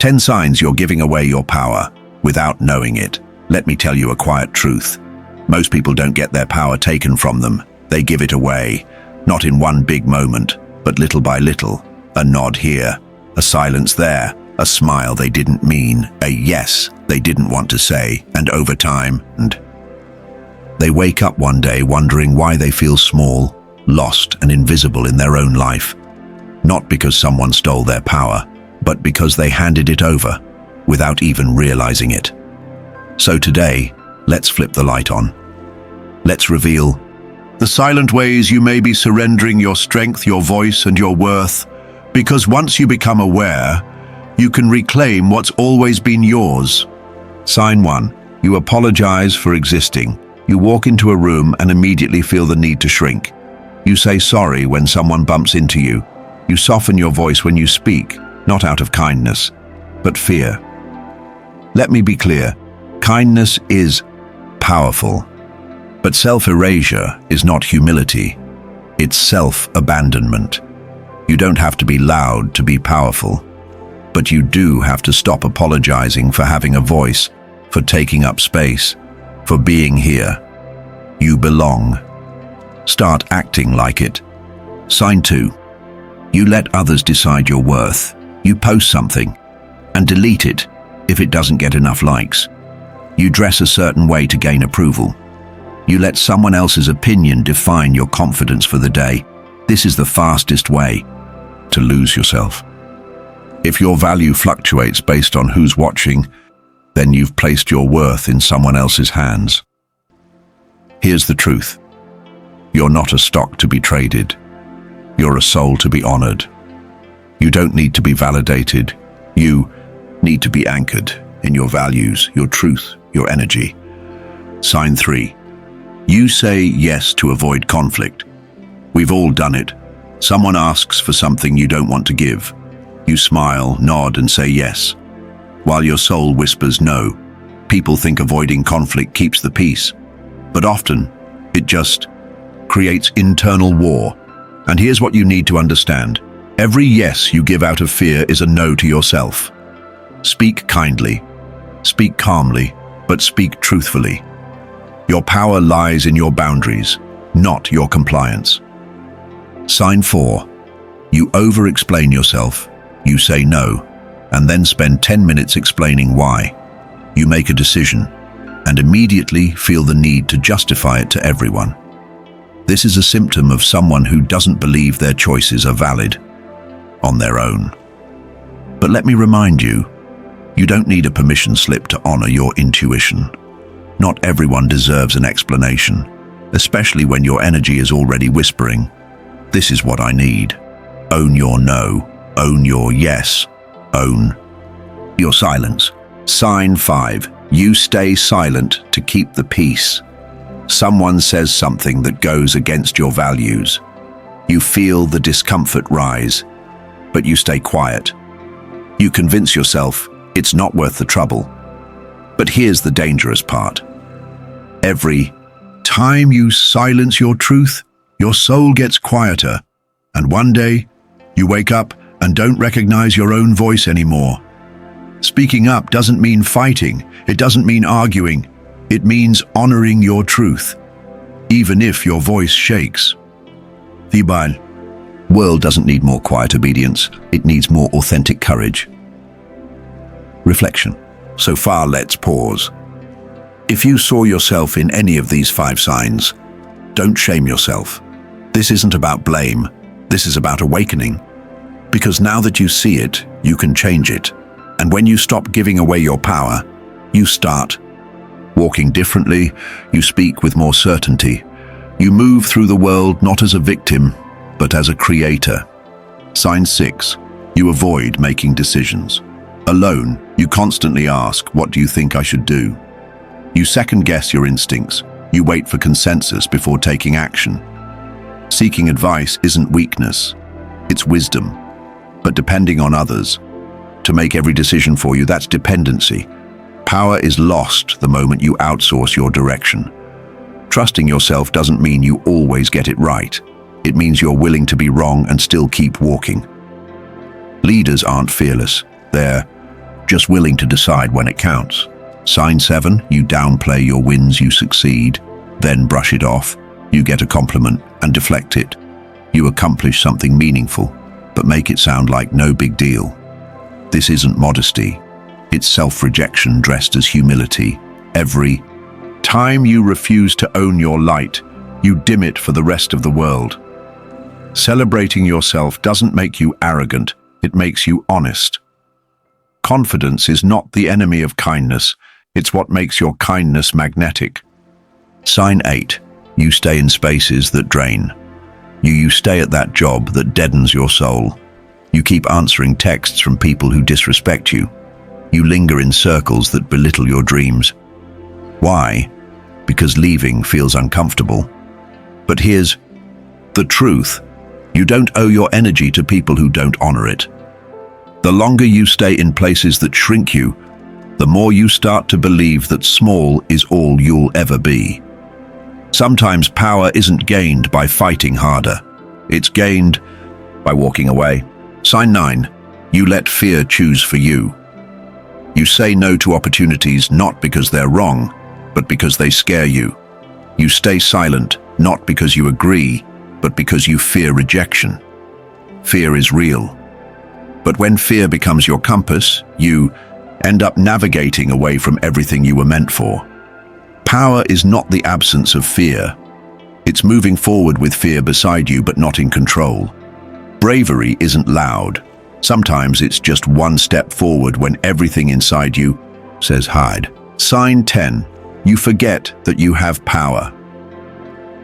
10 signs you're giving away your power without knowing it. Let me tell you a quiet truth. Most people don't get their power taken from them. They give it away, not in one big moment, but little by little. A nod here, a silence there, a smile they didn't mean, a yes they didn't want to say, and over time, they wake up one day wondering why they feel small, lost, and invisible in their own life. Not because someone stole their power, but because they handed it over without even realizing it. So today, let's flip the light on. Let's reveal the silent ways you may be surrendering your strength, your voice, and your worth, because once you become aware, you can reclaim what's always been yours. Sign 1. You apologize for existing. You walk into a room and immediately feel the need to shrink. You say sorry when someone bumps into you. You soften your voice when you speak, not out of kindness, but fear. Let me be clear, kindness is powerful, but self-erasure is not humility. It's self-abandonment. You don't have to be loud to be powerful, but you do have to stop apologizing for having a voice, for taking up space, for being here. You belong. Start acting like it. Sign 2. You let others decide your worth. You post something and delete it if it doesn't get enough likes. You dress a certain way to gain approval. You let someone else's opinion define your confidence for the day. This is the fastest way to lose yourself. If your value fluctuates based on who's watching, then you've placed your worth in someone else's hands. Here's the truth. You're not a stock to be traded. You're a soul to be honored. You don't need to be validated. You need to be anchored in your values, your truth, your energy. Sign 3. You say yes to avoid conflict. We've all done it. Someone asks for something you don't want to give. You smile, nod, and say yes, while your soul whispers no. People think avoiding conflict keeps the peace, but often it just creates internal war. And here's what you need to understand. Every yes you give out of fear is a no to yourself. Speak kindly, speak calmly, but speak truthfully. Your power lies in your boundaries, not your compliance. Sign 4. You over-explain yourself. You say no, and then spend 10 minutes explaining why. You make a decision, and immediately feel the need to justify it to everyone. This is a symptom of someone who doesn't believe their choices are valid on their own. But let me remind you, you don't need a permission slip to honor your intuition. Not everyone deserves an explanation, especially when your energy is already whispering, "This is what I need." Own your no, own your yes, own your silence. Sign 5. You stay silent to keep the peace. Someone says something that goes against your values. You feel the discomfort rise, but you stay quiet. You convince yourself it's not worth the trouble. But here's the dangerous part. Every time you silence your truth, your soul gets quieter, and one day you wake up and don't recognize your own voice anymore. Speaking up doesn't mean fighting. It doesn't mean arguing. It means honoring your truth, even if your voice shakes. The world doesn't need more quiet obedience. It needs more authentic courage. Reflection. So far, let's pause. If you saw yourself in any of these 5 signs, don't shame yourself. This isn't about blame. This is about awakening. Because now that you see it, you can change it. And when you stop giving away your power, you start walking differently, you speak with more certainty. You move through the world not as a victim, but as a creator. Sign 6. You avoid making decisions. Alone, you constantly ask, "What do you think I should do?" You second-guess your instincts. You wait for consensus before taking action. Seeking advice isn't weakness, it's wisdom. But depending on others to make every decision for you, that's dependency. Power is lost the moment you outsource your direction. Trusting yourself doesn't mean you always get it right. It means you're willing to be wrong and still keep walking. Leaders aren't fearless. They're just willing to decide when it counts. Sign 7, you downplay your wins, you succeed, then brush it off. You get a compliment and deflect it. You accomplish something meaningful, but make it sound like no big deal. This isn't modesty. It's self-rejection dressed as humility. Every time you refuse to own your light, you dim it for the rest of the world. Celebrating yourself doesn't make you arrogant, it makes you honest. Confidence is not the enemy of kindness, it's what makes your kindness magnetic. Sign 8, you stay in spaces that drain. You stay at that job that deadens your soul. You keep answering texts from people who disrespect you. You linger in circles that belittle your dreams. Why? Because leaving feels uncomfortable. But here's the truth. You don't owe your energy to people who don't honor it. The longer you stay in places that shrink you, the more you start to believe that small is all you'll ever be. Sometimes power isn't gained by fighting harder. It's gained by walking away. Sign 9, you let fear choose for you. You say no to opportunities not because they're wrong, but because they scare you. You stay silent, not because you agree, but because you fear rejection. Fear is real. But when fear becomes your compass, you end up navigating away from everything you were meant for. Power is not the absence of fear. It's moving forward with fear beside you but not in control. Bravery isn't loud. Sometimes it's just one step forward when everything inside you says hide. Sign 10, you forget that you have power.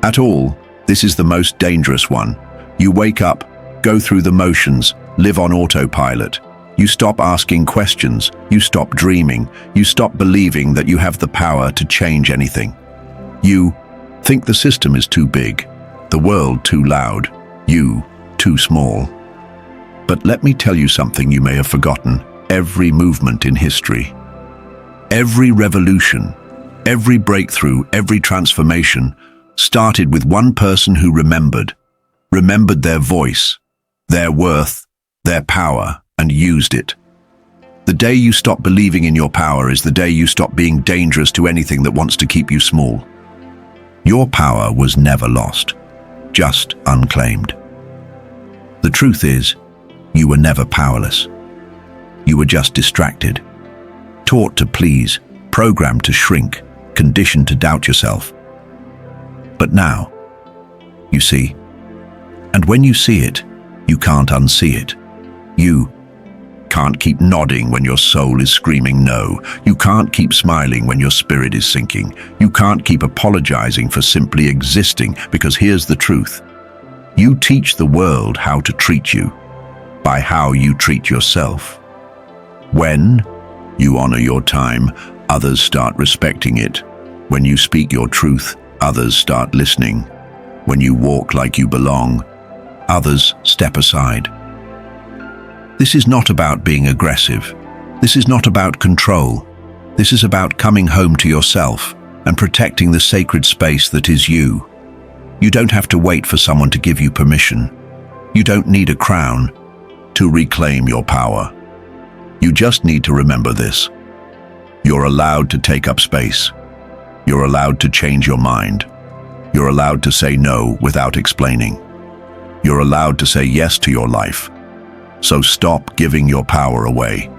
At all, this is the most dangerous one. You wake up, go through the motions, live on autopilot. You stop asking questions, you stop dreaming, you stop believing that you have the power to change anything. You think the system is too big, the world too loud, you too small. But let me tell you something you may have forgotten. Every movement in history, every revolution, every breakthrough, every transformation started with one person who remembered their voice, their worth, their power, and used it. The day you stop believing in your power is the day you stop being dangerous to anything that wants to keep you small. Your power was never lost, just unclaimed. The truth is, you were never powerless. You were just distracted, taught to please, programmed to shrink, conditioned to doubt yourself. But now, you see, and when you see it, you can't unsee it. You can't keep nodding when your soul is screaming no. You can't keep smiling when your spirit is sinking. You can't keep apologizing for simply existing, because here's the truth. You teach the world how to treat you by how you treat yourself. When you honor your time, others start respecting it. When you speak your truth, others start listening. When you walk like you belong, others step aside. This is not about being aggressive. This is not about control. This is about coming home to yourself and protecting the sacred space that is you. You don't have to wait for someone to give you permission. You don't need a crown to reclaim your power. You just need to remember this. You're allowed to take up space. You're allowed to change your mind. You're allowed to say no without explaining. You're allowed to say yes to your life. So stop giving your power away.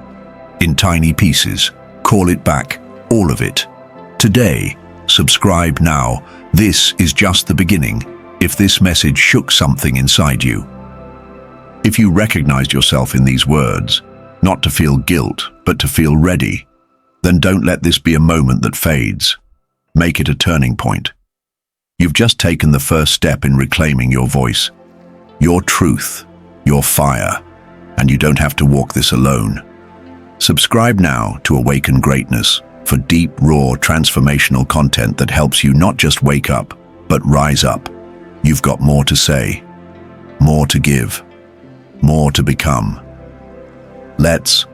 In tiny pieces, call it back, all of it. Today, subscribe now. This is just the beginning. If this message shook something inside you, if you recognized yourself in these words, not to feel guilt, but to feel ready, then don't let this be a moment that fades. Make it a turning point. You've just taken the first step in reclaiming your voice, your truth, your fire, and you don't have to walk this alone. Subscribe now to Awaken Greatness for deep, raw, transformational content that helps you not just wake up, but rise up. You've got more to say, more to give, more to become. Let's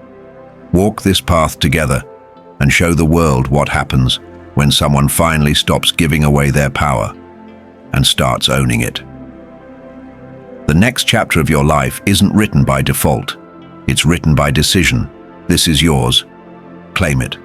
walk this path together and show the world what happens when someone finally stops giving away their power and starts owning it. The next chapter of your life isn't written by default. It's written by decision. This is yours. Claim it.